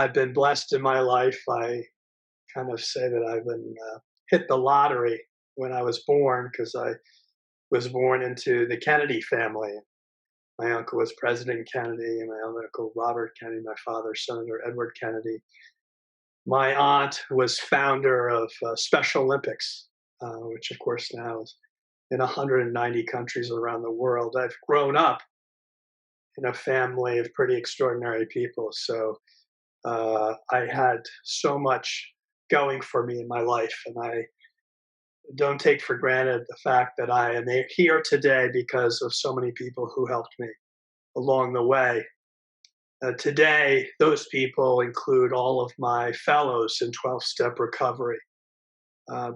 I've been blessed in my life. I kind of say that I've been hit the lottery when I was born because I was born into the Kennedy family. My uncle was President Kennedy, and my other uncle Robert Kennedy, my father Senator Edward Kennedy. My aunt was founder of Special Olympics, which of course now is in 190 countries around the world. I've grown up in a family of pretty extraordinary people, so I had so much going for me in my life, and I don't take for granted the fact that I am here today because of so many people who helped me along the way. Today, those people include all of my fellows in 12 step recovery,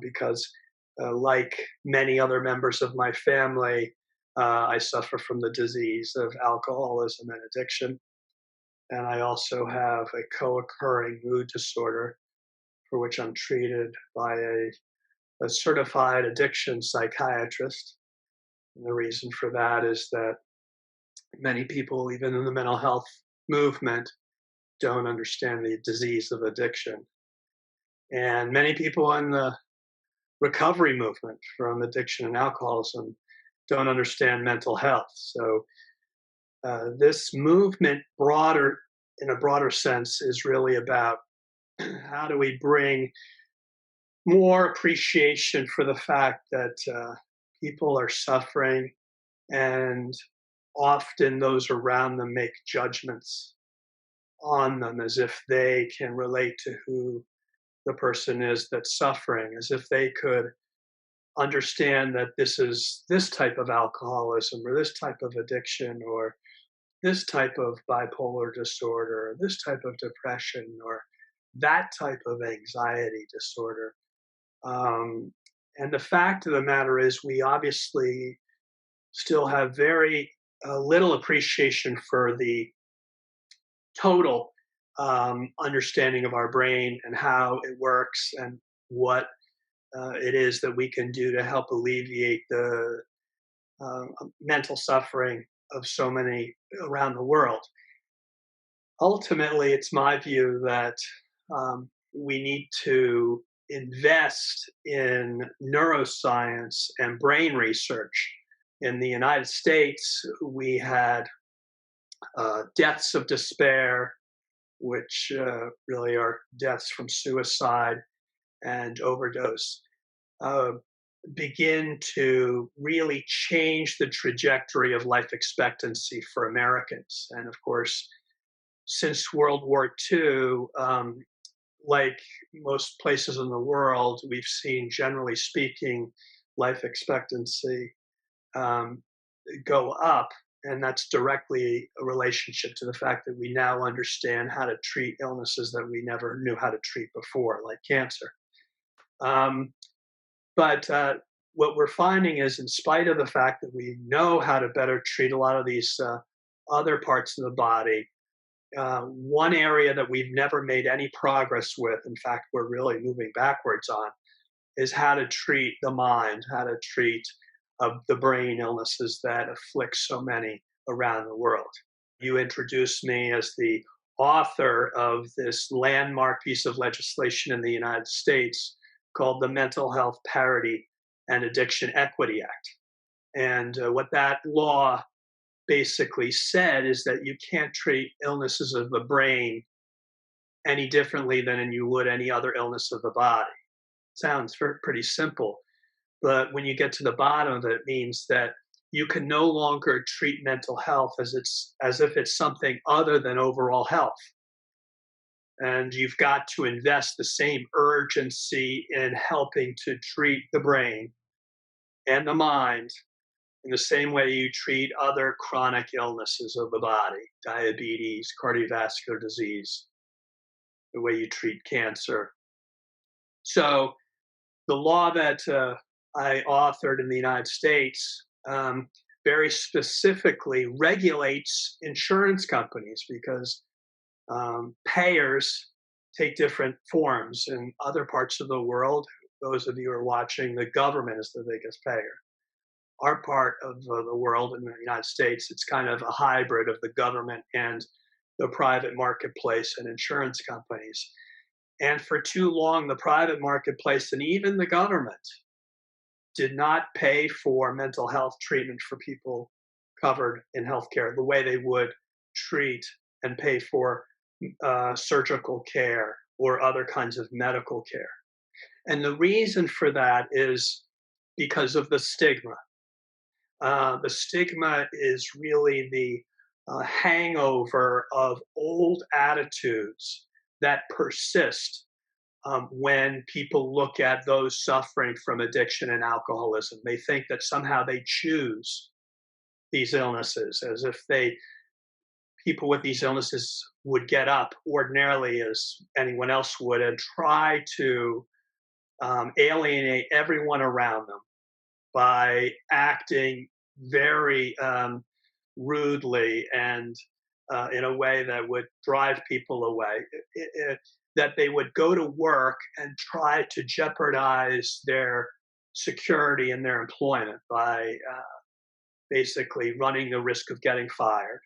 because, like many other members of my family, I suffer from the disease of alcoholism and addiction. And I also have a co occurring mood disorder for which I'm treated by a certified addiction psychiatrist. And the reason for that is that many people, even in the mental health movement, don't understand the disease of addiction. And many people in the recovery movement from addiction and alcoholism don't understand mental health. So, this movement, in a broader sense, is really about how do we bring more appreciation for the fact that people are suffering, and often those around them make judgments on them as if they can relate to who the person is that's suffering, as if they could understand that this is this type of alcoholism or this type of addiction or this type of bipolar disorder or this type of depression or that type of anxiety disorder. Um, and the fact of the matter is, we obviously still have very little appreciation for the total understanding of our brain and how it works and what it is that we can do to help alleviate the mental suffering of so many around the world. Ultimately, it's my view that we need to invest in neuroscience and brain research. In the United States, we had deaths of despair, which really are deaths from suicide and overdose, uh, begin to really change the trajectory of life expectancy for Americans. And of course, since World War II, like most places in the world, we've seen, generally speaking, life expectancy um, go up. And that's directly a relationship to the fact that we now understand how to treat illnesses that we never knew how to treat before, like cancer. Um, but what we're finding is, in spite of the fact that we know how to better treat a lot of these other parts of the body, one area that we've never made any progress with, in fact, we're really moving backwards on, is how to treat the mind, how to treat the brain illnesses that afflict so many around the world. You introduced me as the author of this landmark piece of legislation in the United States called the Mental Health Parity and Addiction Equity Act. And what that law basically said is that you can't treat illnesses of the brain any differently than you would any other illness of the body. Sounds pretty simple, but when you get to the bottom of it, it means that you can no longer treat mental health as if it's something other than overall health. And you've got to invest the same urgency in helping to treat the brain and the mind in the same way you treat other chronic illnesses of the body, diabetes, cardiovascular disease, the way you treat cancer. So the law that I authored in the United States very specifically regulates insurance companies because payers take different forms. In other parts of the world, those of you who are watching, the government is the biggest payer. Our part of the world in the United States, it's kind of a hybrid of the government and the private marketplace and insurance companies. And for too long, the private marketplace and even the government did not pay for mental health treatment for people covered in healthcare the way they would treat and pay for surgical care or other kinds of medical care. And the reason for that is because of the stigma. The stigma is really the hangover of old attitudes that persist when people look at those suffering from addiction and alcoholism. They think that somehow they choose these illnesses, as if people with these illnesses would get up ordinarily as anyone else would and try to alienate everyone around them by acting very rudely and in a way that would drive people away. That they would go to work and try to jeopardize their security and their employment by basically running the risk of getting fired.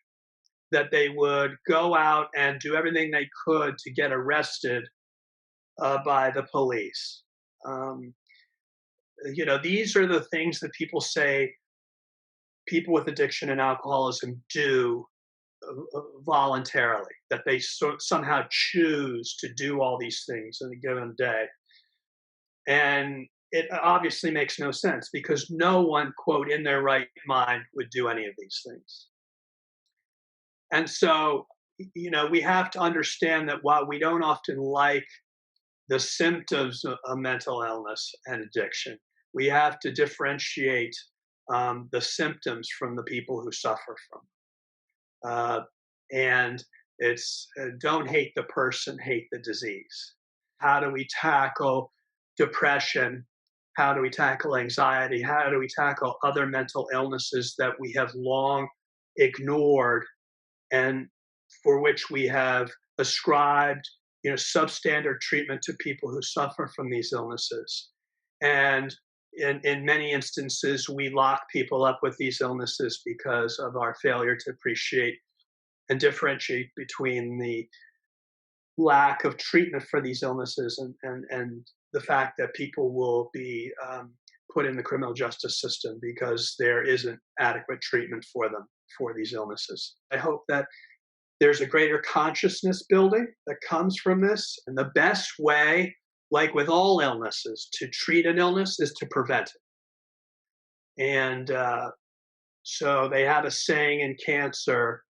That they would go out and do everything they could to get arrested by the police. Um, these are the things that people say people with addiction and alcoholism do voluntarily, that they somehow choose to do all these things in a given day. And it obviously makes no sense because no one, quote, in their right mind would do any of these things. And so, we have to understand that while we don't often like the symptoms of mental illness and addiction, we have to differentiate the symptoms from the people who suffer from. And it's don't hate the person, hate the disease. How do we tackle depression? How do we tackle anxiety? How do we tackle other mental illnesses that we have long ignored and for which we have ascribed, substandard treatment to people who suffer from these illnesses? And in many instances, we lock people up with these illnesses because of our failure to appreciate and differentiate between the lack of treatment for these illnesses and the fact that people will be put in the criminal justice system because there isn't adequate treatment for them for these illnesses. I hope that there's a greater consciousness building that comes from this. And the best way, like with all illnesses, to treat an illness is to prevent it. And so they have a saying in cancer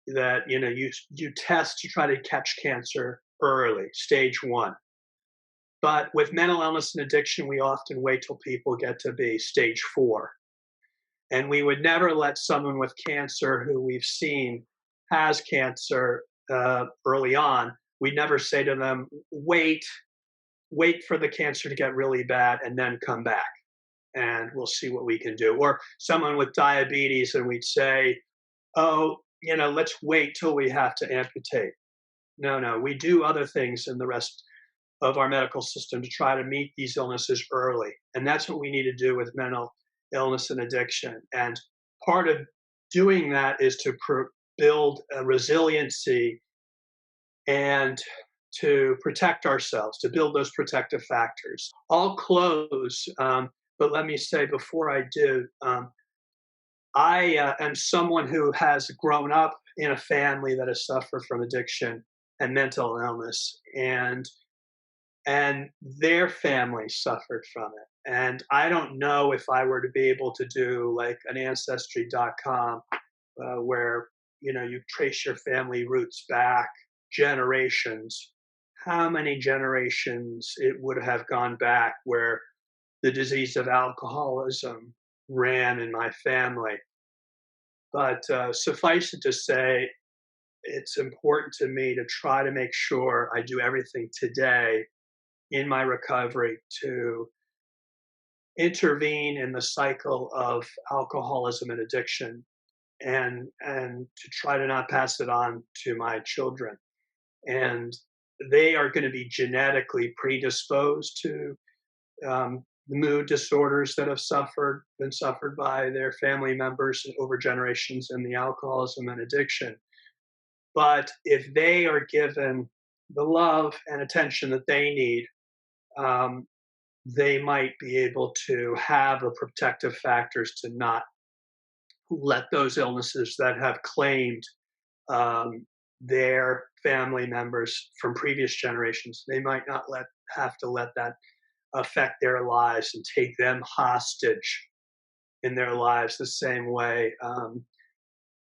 that you test to try to catch cancer early, stage 1. But with mental illness and addiction, we often wait till people get to be stage 4. And we would never let someone with cancer who we've seen has cancer early on. We'd never say to them, wait for the cancer to get really bad and then come back and we'll see what we can do. Or someone with diabetes and we'd say, oh, let's wait till we have to amputate. No, we do other things in the rest of our medical system to try to meet these illnesses early. And that's what we need to do with mental illness and addiction. And part of doing that is to build a resiliency and to protect ourselves, to build those protective factors. I'll close, but let me say before I do, I am someone who has grown up in a family that has suffered from addiction and mental illness, and their family suffered from it. And I don't know if I were to be able to do like an ancestry.com where you trace your family roots back generations, how many generations it would have gone back where the disease of alcoholism ran in my family. But suffice it to say, it's important to me to try to make sure I do everything today in my recovery to intervene in the cycle of alcoholism and addiction and to try to not pass it on to my children. And they are going to be genetically predisposed to mood disorders that have been suffered by their family members over generations in the alcoholism and addiction. But if they are given the love and attention that they need, um, they might be able to have the protective factors to not let those illnesses that have claimed um, their family members from previous generations, they might not have to let that affect their lives and take them hostage in their lives the same way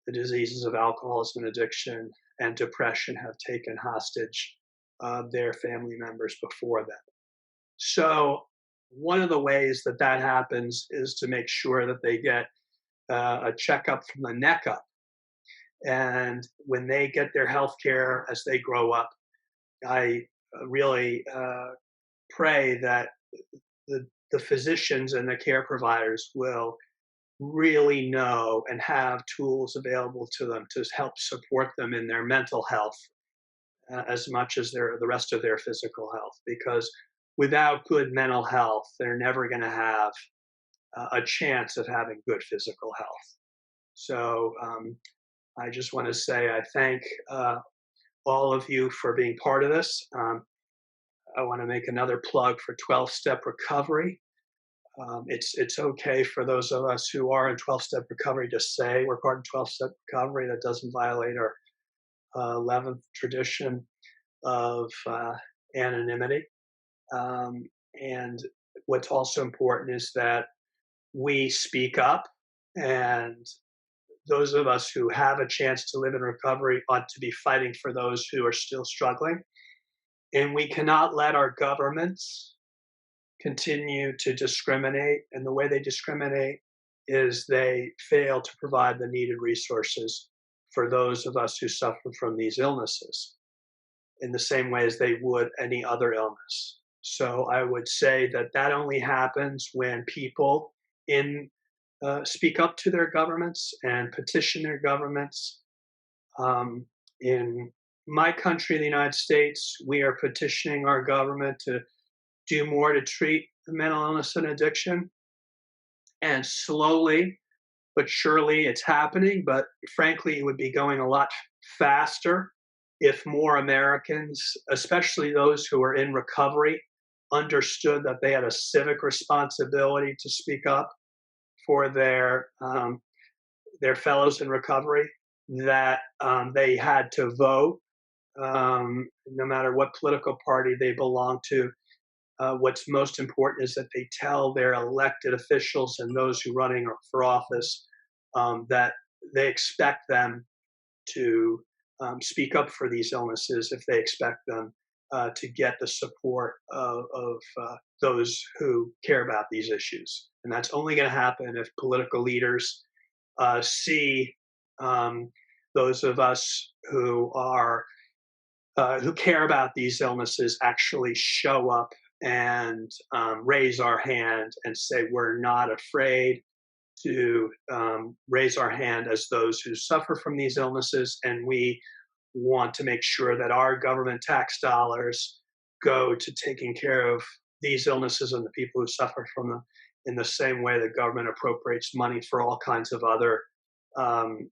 the diseases of alcoholism and addiction and depression have taken hostage their family members before them. So, one of the ways that that happens is to make sure that they get a checkup from the neck up. And when they get their health care as they grow up, I really pray that the physicians and the care providers will really know and have tools available to them to help support them in their mental health as much as the rest of their physical health. Because without good mental health, they're never going to have a chance of having good physical health. So I just want to say I thank all of you for being part of this. I want to make another plug for 12-step recovery. It's okay for those of us who are in 12-step recovery to say we're part of 12-step recovery. That doesn't violate our 11th tradition of anonymity. And what's also important is that we speak up, and those of us who have a chance to live in recovery ought to be fighting for those who are still struggling. And we cannot let our governments continue to discriminate. And the way they discriminate is they fail to provide the needed resources for those of us who suffer from these illnesses in the same way as they would any other illness. So I would say that that only happens when people in speak up to their governments and petition their governments. In my country, the United States, we are petitioning our government to do more to treat mental illness and addiction. And slowly but surely it's happening. But frankly, it would be going a lot faster if more Americans, especially those who are in recovery, understood that they had a civic responsibility to speak up for their fellows in recovery, that they had to vote, no matter what political party they belong to. What's most important is that they tell their elected officials and those who are running for office that they expect them to speak up for these illnesses if they expect them to get the support of those who care about these issues. And that's only going to happen if political leaders see those of us who care about these illnesses actually show up and raise our hand and say we're not afraid to raise our hand as those who suffer from these illnesses, and we want to make sure that our government tax dollars go to taking care of these illnesses and the people who suffer from them in the same way the government appropriates money for all kinds of other um,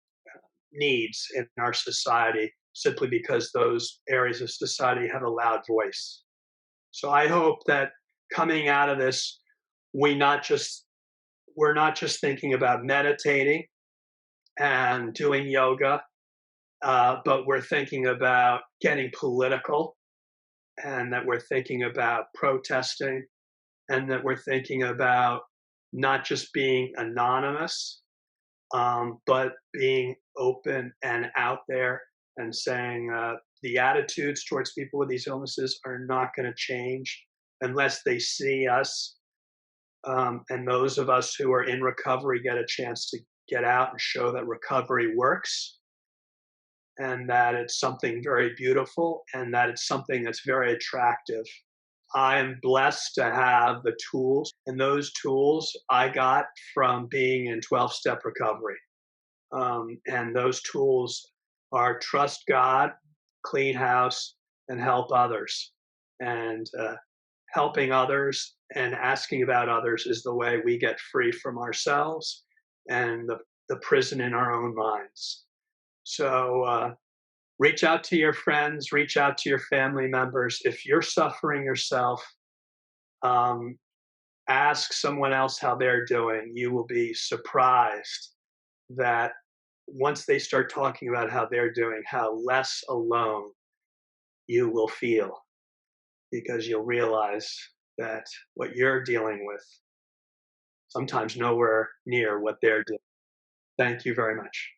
needs in our society, simply because those areas of society have a loud voice. So I hope that coming out of this, we not just we're not just thinking about meditating and doing yoga, but we're thinking about getting political, and that we're thinking about protesting, and that we're thinking about not just being anonymous, but being open and out there and saying the attitudes towards people with these illnesses are not going to change unless they see us and those of us who are in recovery get a chance to get out and show that recovery works and that it's something very beautiful and that it's something that's very attractive. I am blessed to have the tools, and those tools I got from being in 12-step recovery. And those tools are trust God, clean house, and help others. And helping others and asking about others is the way we get free from ourselves and the prison in our own minds. So Reach out to your friends, reach out to your family members. If you're suffering yourself, um, ask someone else how they're doing. You will be surprised that once they start talking about how they're doing, how less alone you will feel because you'll realize that what you're dealing with sometimes nowhere near what they're doing. Thank you very much.